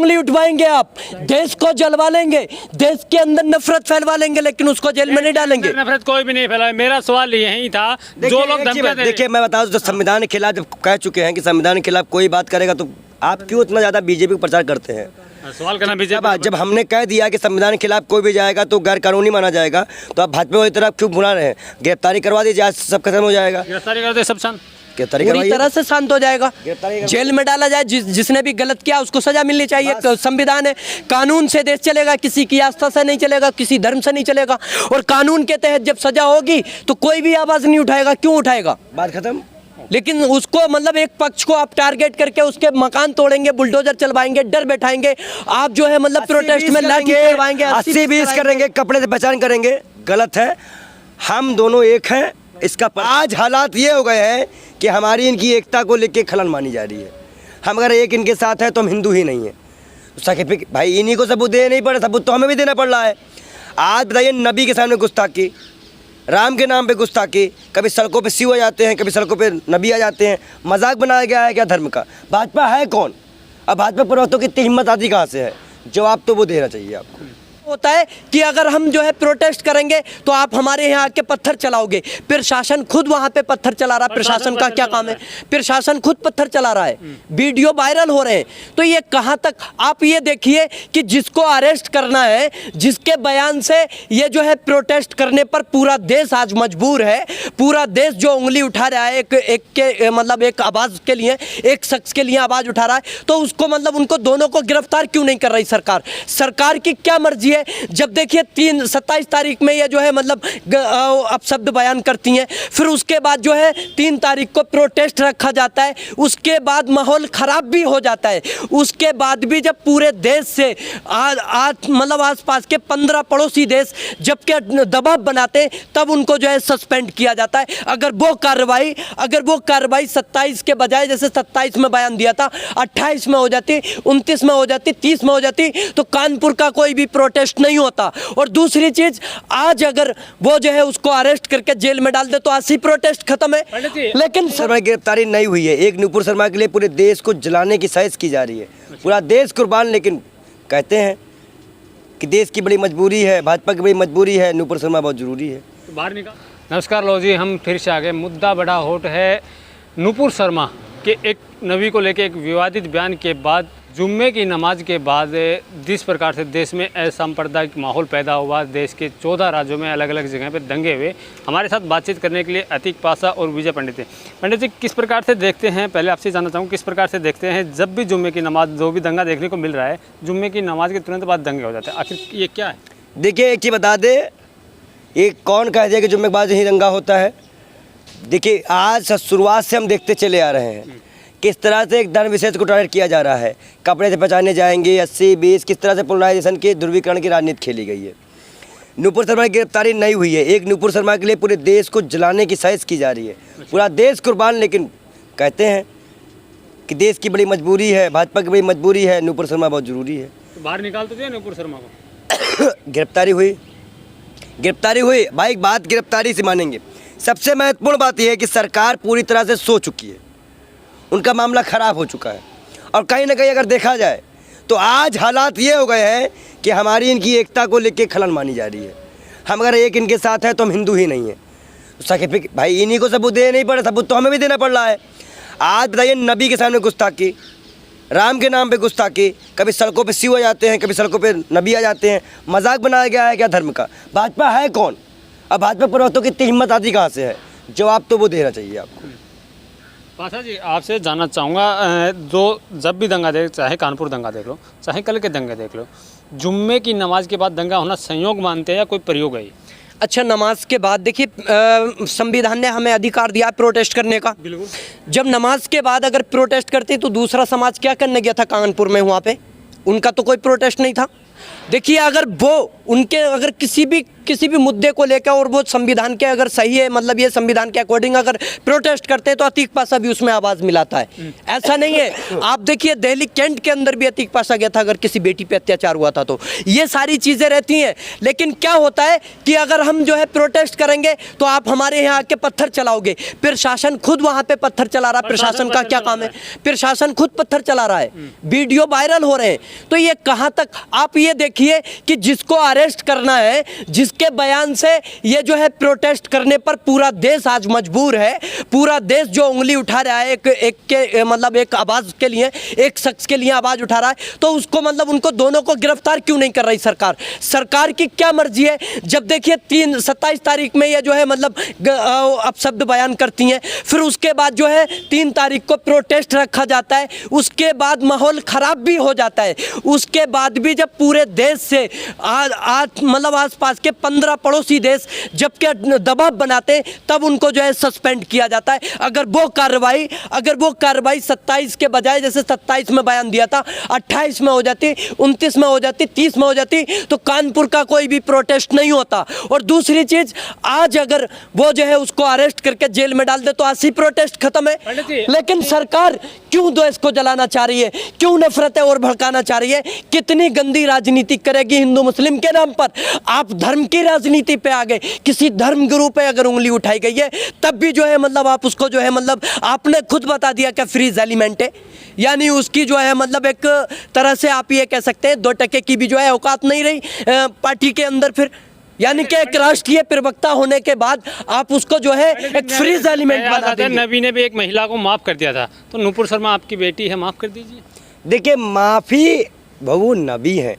उंगली उठवाएंगे आप, देश को जलवा लेंगे, देश के अंदर नफरत फैलवा लेंगे, लेकिन उसको जेल में नहीं डालेंगे। नफरत कोई भी नहीं फैलाए। मेरा सवाल यही था, जो लोग धमकियां दे। देखिए मैं बता दूं, जो संविधान के खिलाफ जब कह चुके हैं कि संविधान के खिलाफ कोई बात करेगा तो आप क्यों इतना ज्यादा बीजेपी को प्रचार करते हैं? सवाल करना बीजेपी। जब हमने कह दिया कि संविधान के खिलाफ कोई भी जाएगा तो गैर कानूनी माना जाएगा, तो आप भाजपा वाली तरफ क्यों भुला रहे हैं? गिरफ्तारी करवा दीजिए, आज सब खत्म हो जाएगा। गिरफ्तारी कर दे, सब शांत, पूरी तरह से शांत हो जाएगा, जेल में डाला जाए, जिसने भी गलत किया उसको सजा मिलनी चाहिए। संविधान है, कानून से देश चलेगा, किसी की आस्था से नहीं चलेगा, किसी धर्म से नहीं चलेगा। और कानून के तहत जब सजा होगी तो कोई भी आवाज नहीं उठाएगा। क्यों उठाएगा? बात खत्म। लेकिन उसको मतलब एक पक्ष को आप टारगेट करके उसके मकान तोड़ेंगे, बुलडोजर चलवाएंगे, डर बैठाएंगे, आप जो है मतलब प्रोटेस्ट में लाठी चलवाएंगे, 80-20 करेंगे, कपड़े से पहचान करेंगे, गलत है। हम दोनों एक हैं। इसका आज हालात ये हो गए हैं कि हमारी इनकी एकता को लेके खलन मानी जा रही है। हम अगर एक इनके साथ हैं तो हम हिंदू ही नहीं है। सर्टिफिकेट भाई इन्हीं को सबूत देने नहीं पड़े, सबूत तो हमें भी देना पड़ रहा है। आज बताइए, नबी के सामने गुस्ताखी, राम के नाम पे गुस्ताखी, कभी सड़कों पे शिव आ जाते हैं, कभी सड़कों पे नबी आ जाते हैं। मजाक बनाया गया है क्या धर्म का? भाजपा है कौन? अब भाजपा प्रवक्तों की इतनी हिम्मत आती कहाँ से है? जवाब तो वो देना चाहिए आपको। होता है कि अगर हम जो है प्रोटेस्ट करेंगे तो आप हमारे यहाँ आके पत्थर चलाओगे, प्रशासन खुद वहाँ पे पत्थर चला रहा है। प्रशासन का क्या काम है? प्रशासन खुद पत्थर चला रहा है, वीडियो वायरल हो रहे हैं। तो ये कहाँ तक? आप ये देखिए कि जिसको अरेस्ट करना है, जिसके बयान से ये जो है प्रोटेस्ट करने पर पूरा देश आज मजबूर है, पूरा देश जो उंगली उठा रहा है एक के मतलब एक आवाज़ के लिए, एक शख्स के लिए आवाज़ उठा रहा है, तो उसको मतलब उनको दोनों को गिरफ्तार क्यों नहीं कर रही सरकार? सरकार की क्या मर्जी है? जब देखिए 27 तारीख में ये जो है मतलब अपशब्द बयान करती हैं, फिर उसके बाद जो है 3 तारीख को प्रोटेस्ट रखा जाता है, उसके बाद माहौल ख़राब भी हो जाता है। उसके बाद भी जब पूरे देश से मतलब आसपास के 15 पड़ोसी देश जबकि दबाव बनाते हैं, तब उनको जो है सस्पेंड किया जाता है। अगर वो कार्रवाई 27 के बजाय जैसे 27 में बयान दिया था, 28 में हो जाती, 29 में हो जाती, 30 में हो जाती, तो कानपुर का कोई भी प्रोटेस्ट नहीं होता। और दूसरी चीज, आज अगर वो जो है उसको अरेस्ट करके जेल में डाल दे तो 80 प्रोटेस्ट खत्म है। लेकिन शर्मा की गिरफ्तारी नहीं हुई है। एक नुपुर शर्मा के लिए पूरे देश को जलाने की साजिश की जा रही है, पूरा देश कुर्बान। लेकिन कहते हैं कि देश की बड़ी मजबूरी है, भाजपा की बड़ी मजबूरी है, नुपुर शर्मा बहुत जरूरी है। तो बाहर निकाल। नमस्कार लो जी, हम फिर से आ गए। मुद्दा बड़ा हॉट है। नुपुर शर्मा के एक नबी को लेकर एक विवादित बयान के बाद, जुम्मे की नमाज के बाद जिस प्रकार से देश में असांप्रदायिक माहौल पैदा हुआ, देश के 14 राज्यों में अलग अलग जगह पे दंगे हुए। हमारे साथ बातचीत करने के लिए अतीक पासा और विजय पंडित हैं। पंडित जी, किस प्रकार से देखते हैं, पहले आपसे जानना चाहूँ, किस प्रकार से देखते हैं जब भी जुम्मे की नमाज, जो भी दंगा देखने को मिल रहा है, जुम्मे की नमाज के तुरंत बाद दंगे हो जाते हैं, आखिर ये क्या है? देखिए एक चीज़ बता दे, ये कौन कह दिया कि जुम्मे के बाद ही दंगा होता है? देखिए आज शुरुआत से हम देखते चले आ रहे हैं किस तरह से एक धर्म विशेष को टारगेट किया जा रहा है। कपड़े से पहचाने जाएंगे, 80-20, किस तरह से पोलराइजेशन की, ध्रुवीकरण की राजनीति खेली गई है। नुपुर शर्मा की गिरफ्तारी नहीं हुई है। एक नुपुर शर्मा के लिए पूरे देश को जलाने की साजिश की जा रही है, पूरा देश कुर्बान। लेकिन कहते हैं कि देश की बड़ी मजबूरी है, भाजपा की बड़ी मजबूरी है, नुपुर शर्मा बहुत जरूरी है। तो बाहर निकाल तो दिया नुपुर शर्मा को। गिरफ्तारी हुई भाई, बात गिरफ्तारी से मानेंगे। सबसे महत्वपूर्ण बात यह है कि सरकार पूरी तरह से सो चुकी है, उनका मामला ख़राब हो चुका है। और कहीं ना कहीं अगर देखा जाए तो आज हालात ये हो गए हैं कि हमारी इनकी एकता को लेके खलन मानी जा रही है। हम अगर एक इनके साथ हैं तो हम हिंदू ही नहीं है। सर्टिफिकेट भाई इन्हीं को सबूत देने नहीं पड़े, सबूत तो हमें भी देना पड़ रहा है। आज बताइए, नबी के सामने गुस्ताखी, राम के नाम पे गुस्ताखी, कभी सड़कों पे शिव आ जाते हैं, कभी सड़कों पे नबी आ जाते हैं। मजाक बनाया गया है क्या धर्म का? भाजपा है कौन? अब भाजपा प्रवक्तों की इतनी हिम्मत आती कहाँ से है? जवाब तो वो देना चाहिए आपको। पासा जी, आपसे जानना चाहूँगा, जो जब भी दंगा देख, चाहे कानपुर दंगा देख लो, चाहे कल के दंगे देख लो, जुम्मे की नमाज के बाद दंगा होना संयोग मानते हैं या कोई प्रयोग है? अच्छा, नमाज के बाद देखिए, संविधान ने हमें अधिकार दिया प्रोटेस्ट करने का। बिल्कुल। जब नमाज के बाद अगर प्रोटेस्ट करते तो दूसरा समाज क्या करने गया था कानपुर में? वहाँ पे उनका तो कोई प्रोटेस्ट नहीं था। देखिए, अगर वो उनके अगर किसी भी किसी भी मुद्दे को लेकर और वो संविधान के अगर सही है, मतलब ये संविधान के अकॉर्डिंग अगर प्रोटेस्ट करते हैं तो अतीक पाशा भी उसमें आवाज़ मिलाता है। ऐसा नहीं है, आप देखिए दिल्ली कैंट के अंदर भी अतीक पाशा गया था अगर किसी बेटी पे अत्याचार हुआ था तो ये सारी चीज़ें रहती हैं। लेकिन क्या होता है कि अगर हम जो है प्रोटेस्ट करेंगे तो आप हमारे यहाँ आके पत्थर चलाओगे, फिर शासन खुद वहाँ पे पत्थर चला रहा है। प्रशासन का क्या काम है? फिर शासन खुद पत्थर चला रहा है, वीडियो वायरल हो रहे हैं। तो ये कहाँ तक, आप ये देखिए कि जिसको अरेस्ट करना है, जिसके बयान से ये जो है प्रोटेस्ट करने पर पूरा देश आज मजबूर है, पूरा देश जो उंगली उठा रहा है मतलब एक आवाज़ के लिए, एक शख्स के लिए आवाज़ उठा रहा है, तो उसको मतलब उनको दोनों को गिरफ्तार क्यों नहीं कर रही सरकार? सरकार की क्या मर्जी है? जब देखिए 27 तारीख में ये जो है मतलब अपशब्द बयान करती हैं, फिर उसके बाद जो है 3 तारीख को प्रोटेस्ट रखा जाता है, उसके बाद माहौल ख़राब भी हो जाता है। उसके बाद भी जब पूरे देश से मतलब आसपास के 15 पड़ोसी देश जबकि दबाव बनाते हैं तब उनको जो है सस्पेंड किया जाता है। अगर वो कार्रवाई 27 के बजाय जैसे 27 में बयान दिया था 28 में हो जाती, 29 में हो जाती, 30 में हो जाती, तो कानपुर का कोई भी प्रोटेस्ट नहीं होता। और दूसरी चीज़, आज अगर वो जो है उसको अरेस्ट करके जेल में डाल दे तो 80 प्रोटेस्ट खत्म है। लेकिन सरकार क्यों देश को जलाना चाह रही है? क्यों नफरतें और भड़काना चाह रही है? कितनी गंदी राजनीति करेगी हिंदू मुस्लिम के नाम पर? आप धर्म की राजनीति पे आ गए, किसी धर्म गुरु पे अगर उंगली उठाई गई है तब भी जो है मतलब आप उसको जो है मतलब आपने खुद बता दिया कि फ्रीज एलिमेंट है, यानी उसकी जो है मतलब एक तरह से आप ये कह सकते हैं 2% की भी जो है औकात नहीं रही पार्टी के अंदर। फिर यानी कि एक राष्ट्रीय प्रवक्ता होने के बाद आप उसको जो है एक फ्रीज एलिमेंट बना देंगे। नबी ने भी एक महिला को माफ़ कर दिया था, तो नुपुर शर्मा आपकी बेटी है, माफ़ कर दीजिए। देखिए माफ़ी वो नबी है,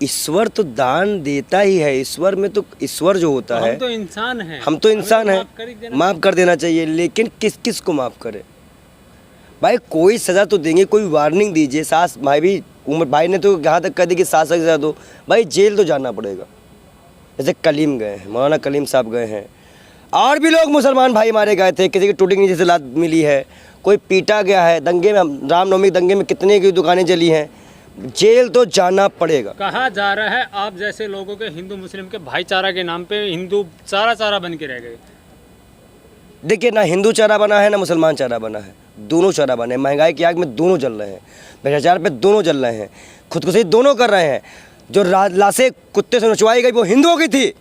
ईश्वर तो दान देता ही है। ईश्वर में तो ईश्वर जो होता है, हम तो इंसान हैं, हम तो इंसान हैं, माफ़ कर देना चाहिए। लेकिन किस किस को माफ़ करे भाई? कोई सज़ा तो देंगे, कोई वार्निंग दीजिए। सास भाई भी उमर भाई ने तो यहाँ तक कह दी कि सास की सज़ा दो, भाई जेल तो जाना पड़ेगा। जैसे कलीम गए हैं, मौलाना कलीम साहब गए हैं, और भी लोग मुसलमान भाई मारे गए थे, किसी की टूटी नीचे से लात मिली है, कोई पीटा गया है दंगे में, रामनवमी दंगे में कितने की दुकानें जली हैं, जेल तो जाना पड़ेगा। कहा जा रहा है आप जैसे लोगों के हिंदू मुस्लिम के भाईचारा के नाम पे हिंदू चारा बन के रह गए। देखिए ना हिंदू चारा बना है ना मुसलमान चारा बना है, दोनों चारा बने। महंगाई की आग में दोनों जल रहे हैं, भ्रष्टाचार पे दोनों जल रहे हैं, खुदकुशी दोनों कर रहे हैं। जो लाशें कुत्ते से नचवाई गई वो हिंदुओं की थी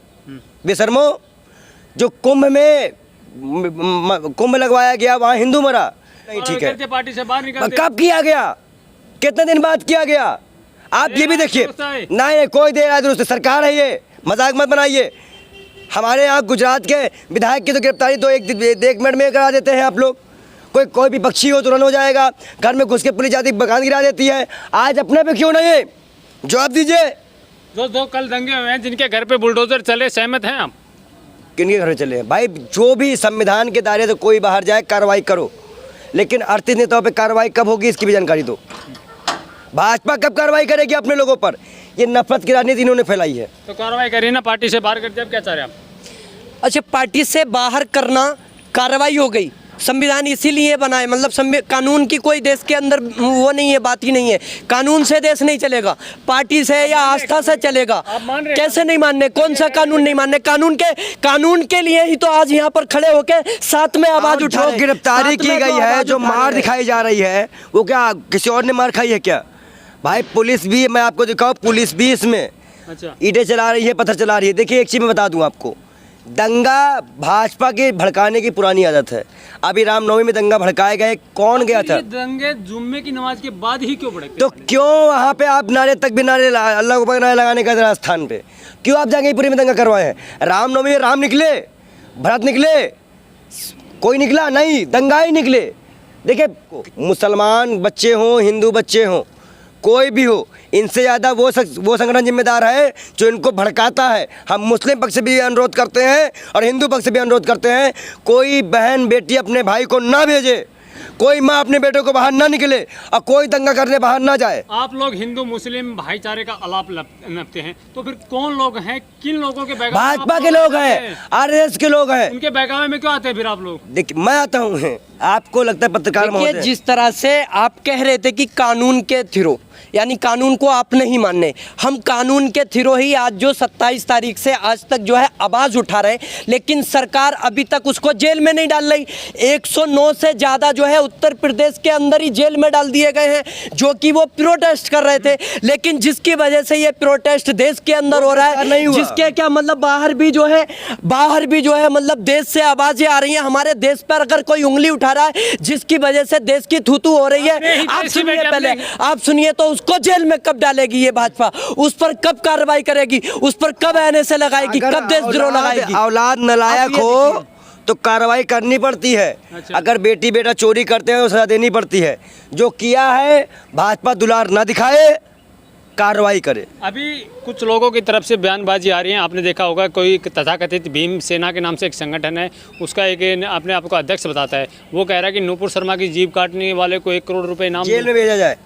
बेशर्मो। जो कुंभ लगवाया गया वहाँ हिंदू मरा नहीं, ठीक है। पार्टी से बाहर निकलते कब किया गया? कितने दिन बाद किया गया? आप ये भी देखिए। नहीं कोई देर आज दुरुस्त सरकार है, ये मजाक मत बनाइए। हमारे यहाँ गुजरात के विधायक की तो गिरफ्तारी तो एक मिनट में करा देते हैं आप लोग। कोई भी पक्षी हो तुरंत हो जाएगा, घर में घुस के पुलिस जाती बगान गिरा देती है। आज अपने पे क्यों नहीं? जवाब दीजिए। जो दो कल दंगे हुए हैं जिनके घर पे बुलडोजर चले, सहमत हैं आप? किनके घर चले हैं भाई? जो भी संविधान के दायरे से कोई बाहर जाए कार्रवाई करो, लेकिन अर्थीय नेताओं पे कार्रवाई कब होगी इसकी भी जानकारी दो। भाजपा कब कार्रवाई करेगी अपने लोगों पर? ये नफरत की राजनीति इन्होंने फैलाई है। तो कार्रवाई करिए ना, पार्टी से बाहर कर दिया, क्या चाह रहे हैं आप? अच्छा, पार्टी से बाहर करना कार्रवाई हो गई। संविधान इसीलिए बनाए, मतलब कानून की कोई देश के अंदर वो नहीं है, बात ही नहीं है। कानून से देश नहीं चलेगा, पार्टी से या आस्था से चलेगा। कैसे नहीं मानने? कौन सा कानून नहीं मानने? कानून के लिए ही तो आज यहाँ पर खड़े होकर साथ में आवाज उठा रहे हैं। गिरफ्तारी की गई है, जो मार दिखाई जा रही है, वो क्या किसी और ने मार खाई है क्या? भाई पुलिस भी, मैं आपको दिखाऊं, पुलिस भी इसमें ईंटें चला रही है, पत्थर चला रही है। देखिए एक चीज़ मैं बता दूं आपको, दंगा भाजपा के भड़काने की पुरानी आदत है। अभी रामनवमी में दंगा भड़काए गए, कौन गया था? दंगे जुम्मे की नमाज के बाद ही क्यों भड़कते? तो क्यों वहाँ पे आप नारे तक भी नारे अल्लाह को नारे लगाने का राजस्थान पे क्यों आप जाके पूरी में दंगा करवाए हैं? रामनवमी में राम निकले, भरत निकले, कोई निकला नहीं, दंगा ही निकले। देखिए मुसलमान बच्चे हों, हिंदू बच्चे हों, कोई भी हो, इनसे ज़्यादा वो संगठन जिम्मेदार है जो इनको भड़काता है। हम मुस्लिम पक्ष से भी अनुरोध करते हैं और हिंदू पक्ष से भी अनुरोध करते हैं, कोई बहन बेटी अपने भाई को ना भेजे, कोई माँ अपने बेटे को बाहर ना निकले और कोई दंगा करने बाहर ना जाए। आप लोग हिंदू मुस्लिम भाईचारे का आलाप नपते हैं, तो फिर कौन लोग हैं, किन लोगों के बहकावे? भाजपा के लोग हैं, आरएसएस के लोग हैं। उनके बहकावे में क्यों आते हैं फिर आप लोग? देखिए मैं आता हूँ, आपको लगता है पत्रकार महोदय, जिस तरह से आप कह रहे थे कि कानून के थ्रू, यानी कानून को आप नहीं मानने। हम कानून के थ्रू ही आज जो 27 तारीख से आज तक जो है आवाज़ उठा रहे, लेकिन सरकार अभी तक उसको जेल में नहीं डाल रही। 109 से ज़्यादा जो है उत्तर प्रदेश के अंदर ही जेल में डाल दिए गए हैं, जो कि वो प्रोटेस्ट कर रहे थे। लेकिन जिसकी वजह से ये प्रोटेस्ट देश के अंदर हो रहा है, जिसके क्या मतलब बाहर भी जो है मतलब देश से आवाज़ें आ रही हैं, हमारे देश पर अगर कोई उंगली उठा रहा है जिसकी वजह से देश की थूथू हो रही है, आप सुनिए पहले, आप सुनिए, तो उसको जेल में कब डालेगी ये भाजपा? उस पर कब कार्रवाई करेगी? उस पर कब एनएसए लगाएगी? कब देशद्रोह लगाएगी? औलाद नालायक हो तो कार्रवाई करनी पड़ती है। अच्छा। अगर बेटी बेटा चोरी करते हैं तो सजा देनी पड़ती है। जो किया है भाजपा दुलार ना दिखाए, कार्रवाई करे। अभी कुछ लोगों की तरफ से बयानबाजी आ रही है, आपने देखा होगा, कोई तथाकथित भीम सेना के नाम से एक संगठन है, उसका एक अपने आप को अध्यक्ष बताता है, वो कह रहा है कि नूपुर शर्मा की जीभ काटने वाले को 1 करोड़ रुपए इनाम जेल में भेजा जाए,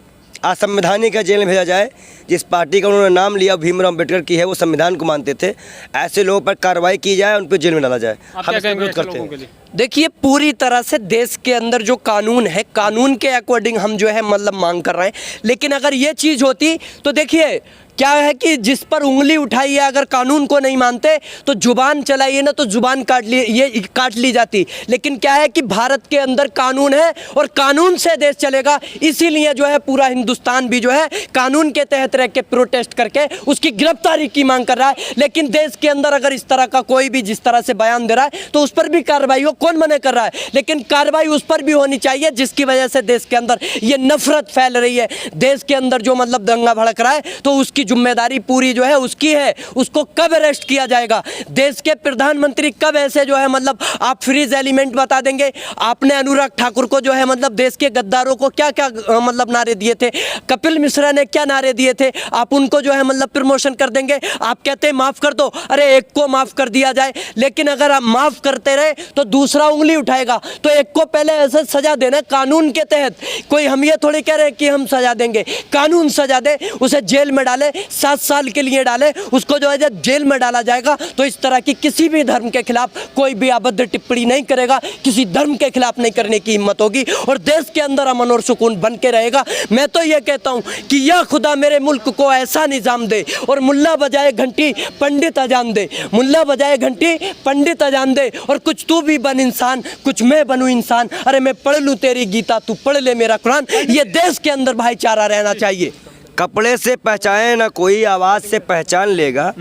असंवैधानिक जेल में भेजा जाए। जिस पार्टी का उन्होंने नाम लिया भीमराव अम्बेडकर की है, वो संविधान को मानते थे, ऐसे लोगों पर कार्रवाई की जाए, उन पर जेल में डाला जाए। आप हम क्या इसका कहेंगे विरोध ऐसे करते लोगों के हैं। लिए? देखिए, पूरी तरह से देश के अंदर जो कानून है, कानून के अकॉर्डिंग हम जो है मतलब मांग कर रहे हैं। लेकिन अगर ये चीज़ होती तो देखिए क्या है कि जिस पर उंगली उठाई है, अगर कानून को नहीं मानते तो जुबान चलाइए ना, तो जुबान काट ली जाती। लेकिन क्या है कि भारत के अंदर कानून है और कानून से देश चलेगा, इसीलिए जो है पूरा हिंदुस्तान भी जो है कानून के तहत रह के प्रोटेस्ट करके उसकी गिरफ्तारी की मांग कर रहा है। लेकिन देश के अंदर अगर इस तरह का कोई भी जिस तरह से बयान दे रहा है तो उस पर भी कार्रवाई हो, कौन मना कर रहा है? लेकिन कार्रवाई उस पर भी होनी चाहिए जिसकी वजह से देश के अंदर ये नफरत फैल रही है। देश के अंदर जो मतलब दंगा भड़क रहा है तो उसकी जिम्मेदारी पूरी जो है उसकी है। उसको कब अरेस्ट किया जाएगा? देश के प्रधानमंत्री कब ऐसे जो है मतलब आप फ्रीज एलिमेंट बता देंगे? आपने अनुराग ठाकुर को जो है मतलब देश के गद्दारों को क्या क्या मतलब नारे दिए थे? कपिल मिश्रा ने क्या नारे दिए थे? आप उनको जो है मतलब प्रमोशन कर देंगे। आप कहते हैं माफ कर दो, अरे एक को माफ कर दिया जाए, लेकिन अगर आप माफ करते रहे तो दूसरा उंगली उठाएगा। तो एक को पहले ऐसे सजा देना कानून के तहत। कोई हम ये थोड़ी कह रहे हैं कि हम सजा देंगे, कानून सजा दे, उसे जेल में डाले, 7 साल के लिए डाले, उसको जो है जब जेल में डाला जाएगा तो इस तरह की किसी भी धर्म के खिलाफ कोई भी अभद्र टिप्पणी नहीं करेगा, किसी धर्म के खिलाफ नहीं करने की हिम्मत होगी और देश के अंदर अमन और सुकून बन के रहेगा। मैं तो ये कहता हूँ कि या खुदा मेरे मुल्क को ऐसा निज़ाम दे और मुल्ला बजाए घंटी पंडित अजान दे, मुल्ला बजाए घंटी पंडित अजान दे, और कुछ तू भी बन इंसान, कुछ मैं बनूं इंसान, अरे मैं पढ़ लूँ तेरी गीता, तू पढ़ ले मेरा कुरान। ये देश के अंदर भाईचारा रहना चाहिए। कपड़े से पहचाने ना कोई, आवाज़ से पहचान लेगा।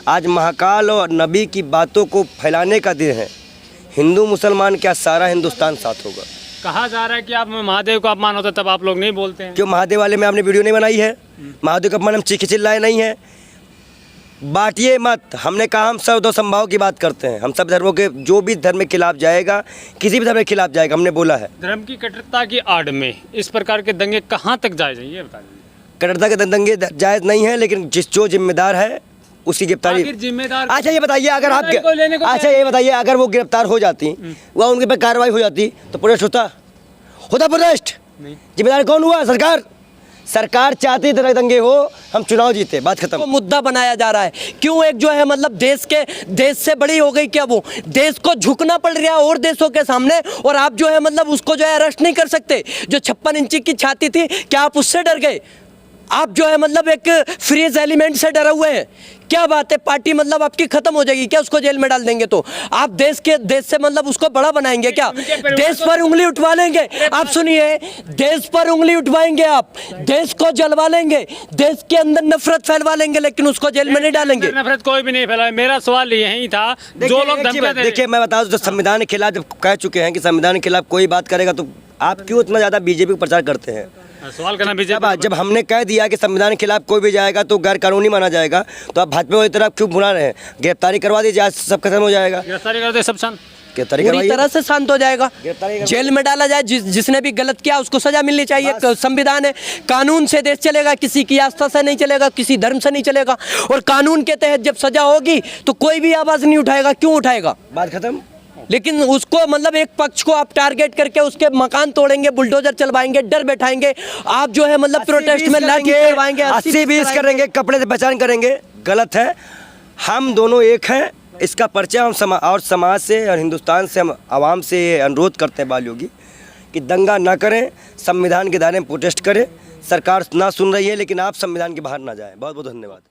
आज महाकाल और नबी की बातों को फैलाने का दिन है। हिंदू मुसलमान क्या सारा हिंदुस्तान साथ होगा। कहा जा रहा है कि आप महादेव का अपमान होता है तब आप लोग नहीं बोलते हैं। क्यों महादेव वाले में आपने वीडियो नहीं बनाई है? महादेव का अपमान हम चीखे चिल्लाए नहीं है। बांटिए मत। हमने कहा हम सर्वधर्म समभाव की बात करते हैं। हम सब धर्मों के, जो भी धर्म के खिलाफ जाएगा, किसी भी धर्म के खिलाफ जाएगा, हमने बोला है। धर्म की कट्टरता की आड़ में इस प्रकार के दंगे कहाँ तक जायज हैं, ये बता दीजिए। कट्टरता के दंगे जायज़ नहीं है, लेकिन जो जिम्मेदार है उसकी गिरफ्तारी। आखिर जिम्मेदार अच्छा ये बताइए, अगर आप को लेने को अच्छा ये बताइए, अगर वो गिरफ्तार हो जाती, वह उनके पर कार्रवाई हो जाती तो प्रोटेस्ट होता प्रोटेस्ट? नहीं। जिम्मेदार कौन हुआ? सरकार चाहती तरह दंगे हो, हम चुनाव जीते, बात खत्म। वो मुद्दा बनाया जा रहा है। क्यों? एक जो है मतलब देश से बड़ी हो गई क्या? वो देश को झुकना पड़ रहा है और देशों के सामने, और आप जो है मतलब उसको जो है अरेस्ट नहीं कर सकते। जो 56 इंची की छाती थी, क्या आप उससे डर गए? आप जो है मतलब एक फ्रीज एलिमेंट से डरे हुए हैं। क्या बात है? पार्टी मतलब आपकी खत्म हो जाएगी क्या? उसको जेल में डाल देंगे तो आप देश से मतलब उसको बड़ा बनाएंगे क्या? देश पर उंगली उठवा लेंगे। आप सुनिए, देश पर उंगली उठवाएंगे आप, देश को जलवा लेंगे, देश के अंदर नफरत फैलवा लेंगे, लेकिन उसको जेल में नहीं डालेंगे। नफरत कोई भी नहीं फैलाए। मेरा सवाल यही था, जो लोग धमकी देखिए मैं बता दूं, जो संविधान के खिलाफ जब कह चुके हैं कि संविधान के खिलाफ कोई बात करेगा तो आप क्यों इतना ज़्यादा बीजेपी को प्रचार करते हैं? सवाल करना बीजेपी। जब हमने कह दिया कि संविधान के खिलाफ कोई भी जाएगा तो गैर कानूनी माना जाएगा, तो आप भाजपा वाली तरफ क्यों भुना रहे हैं? गिरफ्तारी करवा दीजिए, आज सब खत्म हो जाएगा। गिरफ्तारी कर दे, सब शांत, गिरफ्तारी पूरी करवाइए, तरह से शांत हो जाएगा, जेल में डाला जाए। जिसने भी गलत किया उसको सजा मिलनी चाहिए। संविधान है, कानून से देश चलेगा, किसी की आस्था से नहीं चलेगा, किसी धर्म से नहीं चलेगा। और कानून के तहत जब सजा होगी तो कोई भी आवाज़ नहीं उठाएगा। क्यों उठाएगा? बात खत्म। लेकिन उसको मतलब एक पक्ष को आप टारगेट करके उसके मकान तोड़ेंगे, बुलडोजर चलवाएंगे, डर बैठाएंगे, आप जो है मतलब प्रोटेस्ट में लाठी चलवाएंगे, 80-20 करेंगे, कपड़े से पहचान करेंगे। गलत है। हम दोनों एक हैं। इसका पर्चा हम और समाज से और हिंदुस्तान से, हम आवाम से अनुरोध करते हैं बाल योगी कि दंगा ना करें, संविधान के दायरे में प्रोटेस्ट करें, सरकार ना सुन रही है, लेकिन आप संविधान के बाहर ना जाएं। बहुत बहुत धन्यवाद।